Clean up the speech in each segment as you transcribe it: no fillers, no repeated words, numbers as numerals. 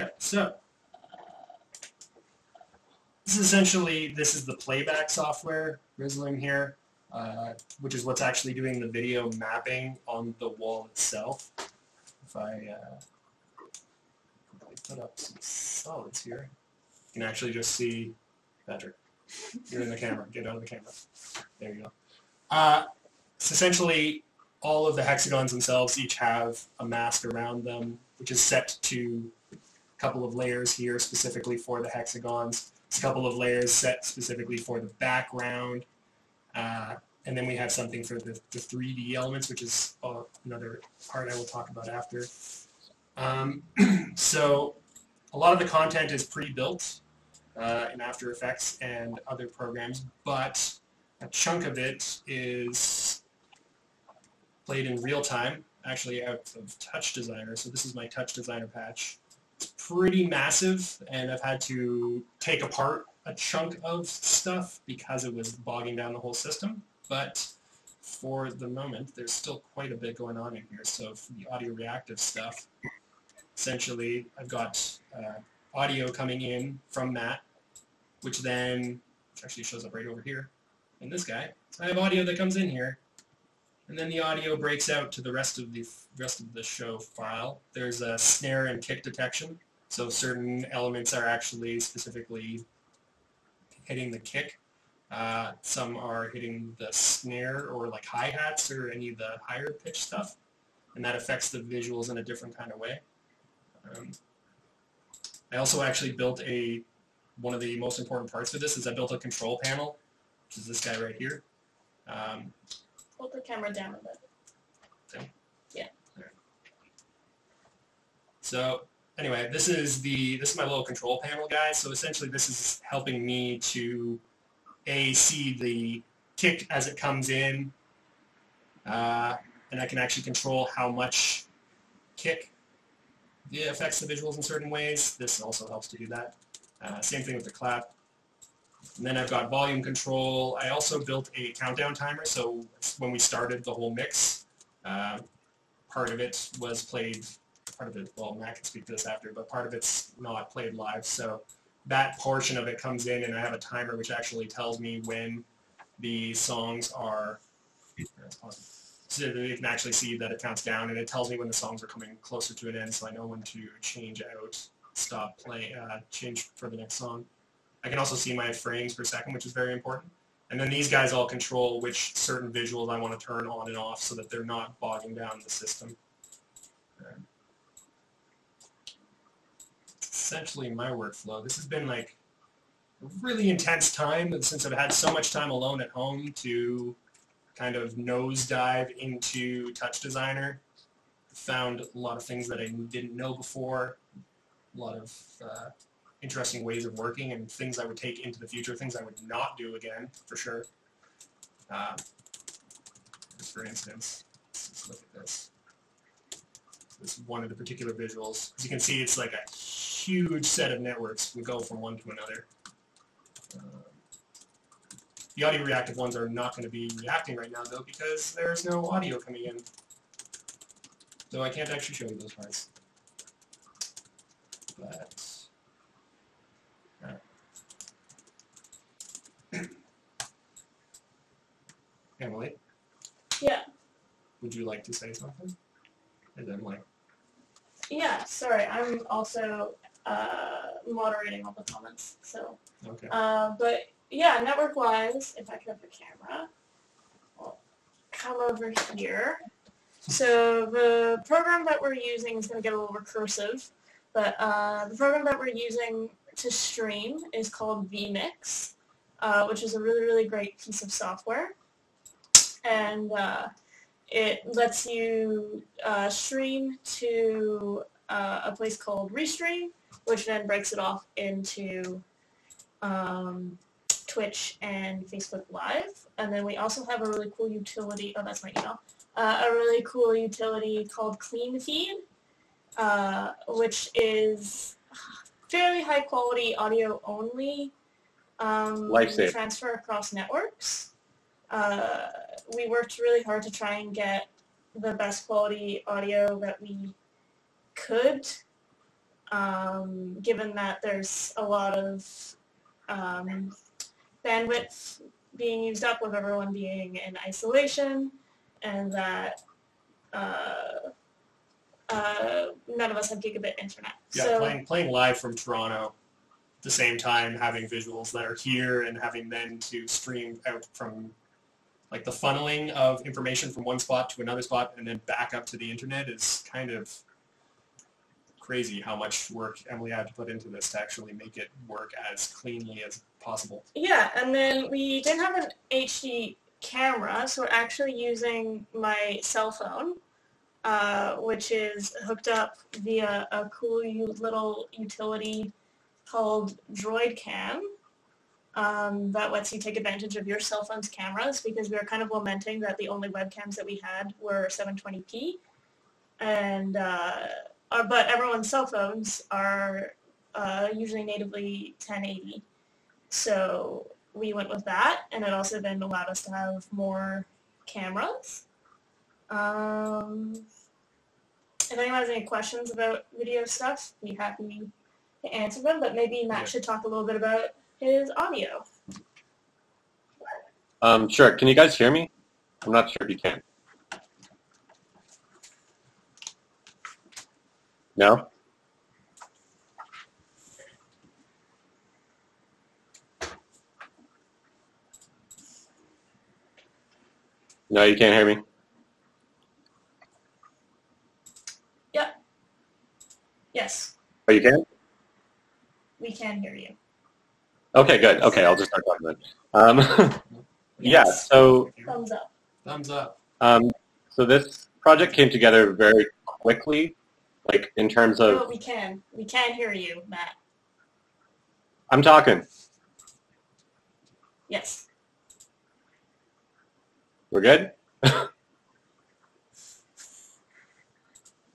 Okay, so this is the playback software, Rizzling here, which is what's actually doing the video mapping on the wall itself. If I put up some solids here, you can actually just see, Patrick, you're in the camera, get out of the camera. There you go. So essentially, all of the hexagons themselves each have a mask around them, which is set to a couple of layers here specifically for the hexagons. It's a couple of layers set specifically for the background. And then we have something for the 3D elements, which is another part I will talk about after. So a lot of the content is pre-built in After Effects and other programs, but a chunk of it is played in real time, actually out of Touch Designer. So this is my Touch Designer patch. It's pretty massive, and I've had to take apart a chunk of stuff because it was bogging down the whole system. But for the moment, there's still quite a bit going on in here. So for the audio reactive stuff, essentially I've got audio coming in from Matt, which actually shows up right over here in this guy. So I have audio that comes in here, and then the audio breaks out to the rest of the show file. There's a snare and kick detection, so certain elements are actually specifically hitting the kick. Some are hitting the snare or like hi-hats or any of the higher pitch stuff, and that affects the visuals in a different kind of way. I also actually built one of the most important parts for this is I built a control panel, which is this guy right here. Hold the camera down a bit. Okay. Yeah. Right. So anyway, this is my little control panel, guys. So essentially, this is helping me to see the kick as it comes in, and I can actually control how much kick affects the visuals in certain ways. This also helps to do that. Same thing with the clap. And then I've got volume control. I also built a countdown timer, so when we started the whole mix, part of it was played, well, Matt can speak to this after, but part of it's not played live, so that portion of it comes in, and I have a timer which actually tells me when the songs are, so you can actually see that it counts down, and it tells me when the songs are coming closer to an end, so I know when to change out, stop playing, change for the next song. I can also see my frames per second, which is very important. And then these guys all control which certain visuals I want to turn on and off so that they're not bogging down the system. Essentially my workflow. This has been like a really intense time since I've had so much time alone at home to kind of nosedive into Touch Designer. Found a lot of things that I didn't know before, a lot of interesting ways of working and things I would take into the future, things I would not do again, for sure. Just for instance, let's look at this. This is one of the particular visuals. As you can see, it's like a huge set of networks. We go from one to another. The audio reactive ones are not going to be reacting right now, though, because there's no audio coming in. So I can't actually show you those parts. But Emily? Yeah. Would you like to say something? And then like... Yeah, sorry, I'm also moderating all the comments, so... Okay. But, yeah, network-wise, if I could have the camera, I'll come over here. So the program that we're using is going to get a little recursive, but the program that we're using to stream is called vMix, which is a really, really great piece of software. And it lets you stream to a place called Restream, which then breaks it off into Twitch and Facebook Live. And then we also have a really cool utility, oh, that's my email, a really cool utility called CleanFeed, which is fairly high quality audio only transfer across networks. We worked really hard to try and get the best quality audio that we could given that there's a lot of bandwidth being used up with everyone being in isolation, and that none of us have gigabit internet. Yeah, so, playing live from Toronto at the same time, having visuals that are here and having then to stream out from like the funneling of information from one spot to another spot and then back up to the internet is kind of crazy how much work Emily had to put into this to actually make it work as cleanly as possible. Yeah, and then we didn't have an HD camera, so we're actually using my cell phone, which is hooked up via a cool little utility called DroidCam. That lets you take advantage of your cell phone's cameras, because we were kind of lamenting that the only webcams that we had were 720p, and but everyone's cell phones are usually natively 1080, so we went with that, and it also then allowed us to have more cameras. If anyone has any questions about video stuff, be happy to answer them, but maybe Matt should talk a little bit about his audio. Sure. Can you guys hear me? I'm not sure if you can. No? No, you can't hear me? Yep. Yes. Oh, you can? We can hear you. Okay, good. Okay, I'll just start talking then. Yeah, so... Thumbs up. Thumbs up. So this project came together very quickly, like in terms of... Oh, we can. We can hear you, Matt. I'm talking. Yes. We're good? All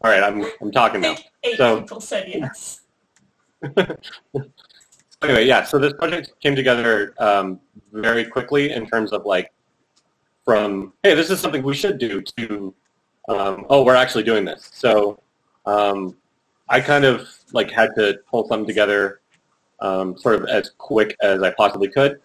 right, I'm talking now. Eight So- people said yes. Anyway, yeah, so this project came together very quickly in terms of like from, hey, this is something we should do to, oh, we're actually doing this. So I kind of like had to pull something together sort of as quick as I possibly could.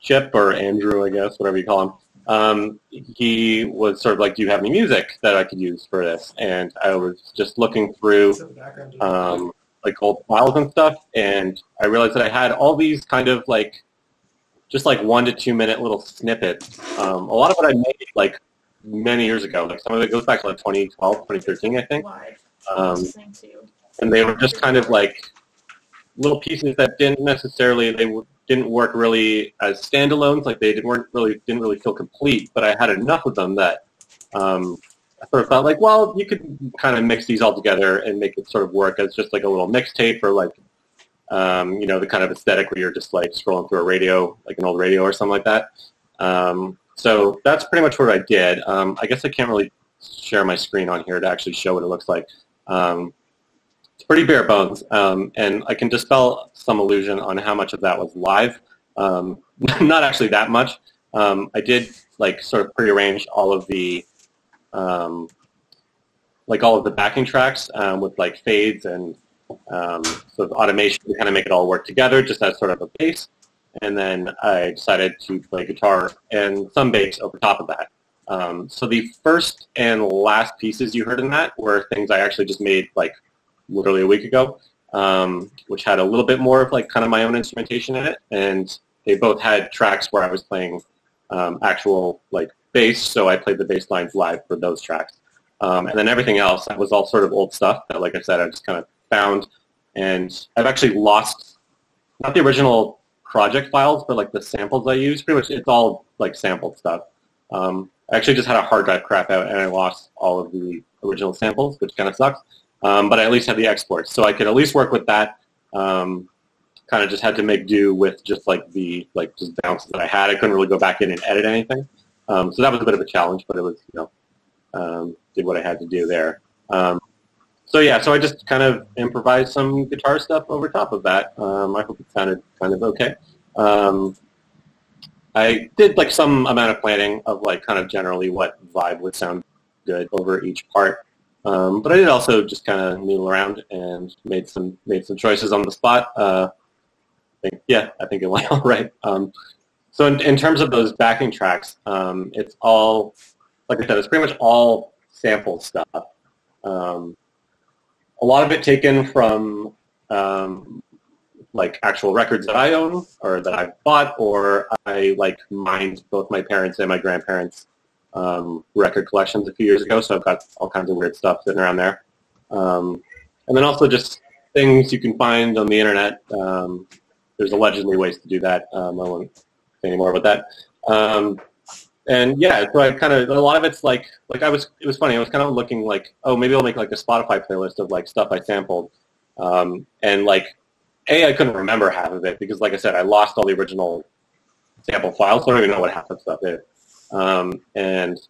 Chip, or Andrew, I guess, whatever you call him, he was sort of like, do you have any music that I could use for this? And I was just looking through like old files and stuff, and I realized that I had all these kind of like, just like 1 to 2 minute little snippets. A lot of it I made like many years ago. Like some of it goes back to like 2012, 2013, I think. And they were just kind of like little pieces that didn't necessarily, didn't work really as standalones. Like they didn't really feel complete. But I had enough of them that I sort of thought like, well, you could kind of mix these all together and make it sort of work as just like a little mixtape, or like, you know, the kind of aesthetic where you're just like scrolling through a radio, like an old radio or something like that. So that's pretty much what I did. I guess I can't really share my screen on here to actually show what it looks like. It's pretty bare bones, and I can dispel some illusion on how much of that was live. Not actually that much. I did like sort of prearrange all of the like all of the backing tracks with like fades and sort of automation to kind of make it all work together, just as sort of a bass. And then I decided to play guitar and some bass over top of that. So the first and last pieces you heard in that were things I actually just made like literally a week ago, which had a little bit more of like kind of my own instrumentation in it. And they both had tracks where I was playing actual like bass, so I played the bass lines live for those tracks. And then everything else, that was all sort of old stuff that, like I said, I just kind of found. And I've actually lost, not the original project files, but like the samples I used. Pretty much it's all like sampled stuff. I actually just had a hard drive crap out, and I lost all of the original samples, which kind of sucks. But I at least had the exports, so I could at least work with that. Kind of just had to make do with just like the just bounces that I had. I couldn't really go back in and edit anything. So that was a bit of a challenge, but it was, you know, did what I had to do there. So yeah, so I just kind of improvised some guitar stuff over top of that. I hope it sounded kind of okay. I did like some amount of planning of like kind of generally what vibe would sound good over each part. But I did also just kind of noodle around and made some choices on the spot. I think it went all right. So in terms of those backing tracks, it's all, like I said, it's pretty much all sample stuff. A lot of it taken from like actual records that I own or that I've bought, or I like mined both my parents and my grandparents' record collections a few years ago. So I've got all kinds of weird stuff sitting around there. And then also just things you can find on the internet. There's allegedly ways to do that. I won't say any more about that. And yeah, so I kind of, a lot of it's like it was funny. I was kind of looking like, oh, maybe I'll make like a Spotify playlist of like stuff I sampled. And like, I couldn't remember half of it because, like I said, I lost all the original sample files, so I don't even know what half of stuff is. And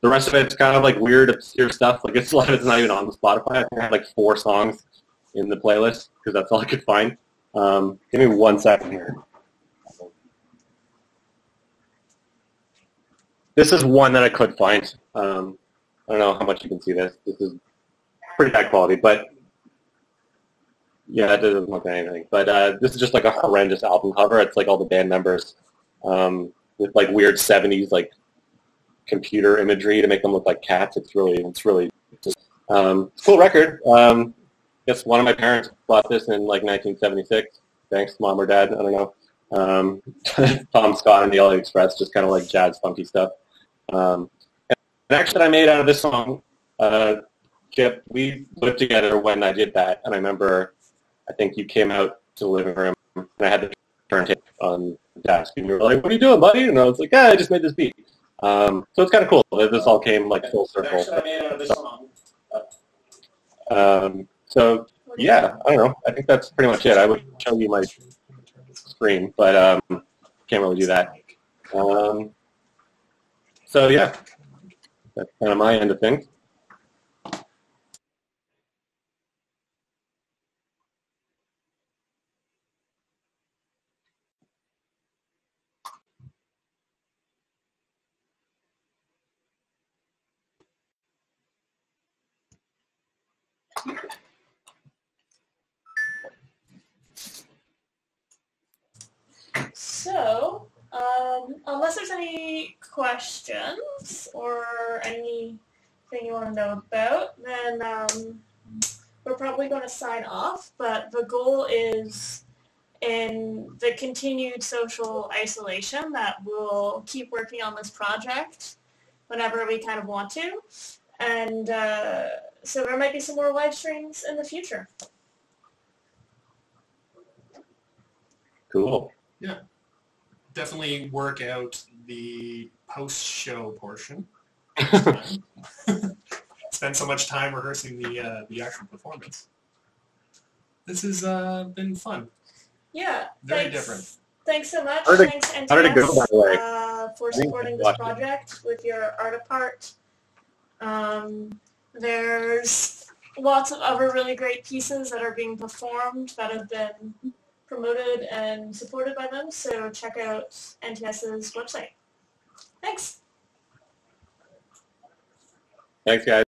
the rest of it's kind of like weird, obscure stuff. Like a lot of it's not even on the Spotify. I think I had like 4 songs in the playlist because that's all I could find. Give me 1 second here. This is one that I could find. I don't know how much you can see this. This is pretty bad quality, but yeah, it doesn't look like anything. But this is just like a horrendous album cover. It's like all the band members with like weird 70s like computer imagery to make them look like cats. It's really just, cool record. I guess one of my parents bought this in like 1976. Thanks, Mom or Dad. I don't know. Tom Scott and the LA Express, just kind of like jazz funky stuff. And actually, I made out of this song. Chip, we lived together when I did that, and I remember, I think you came out to the living room, and I had the turntable on the desk, and you were like, "What are you doing, buddy?" And I was like, "Yeah, I just made this beat." So it's kind of cool that this all came like full circle. Actually, I made out of this song. So yeah, I don't know. I think that's pretty much it. I would show you my screen, but can't really do that. So yeah, that's kind of my end of things. So, unless there's any questions or anything you want to know about, then we're probably going to sign off, but the goal is in the continued social isolation that we'll keep working on this project whenever we kind of want to, and so there might be some more live streams in the future. Cool. Yeah. Definitely work out the post-show portion. Spend so much time rehearsing the actual performance. This has been fun. Yeah. Very different. Thanks so much. Thanks, NTS, for supporting this project with your art apart. There's lots of other really great pieces that are being performed that have been promoted and supported by them, so check out NTS's website. Thanks. Thanks, guys.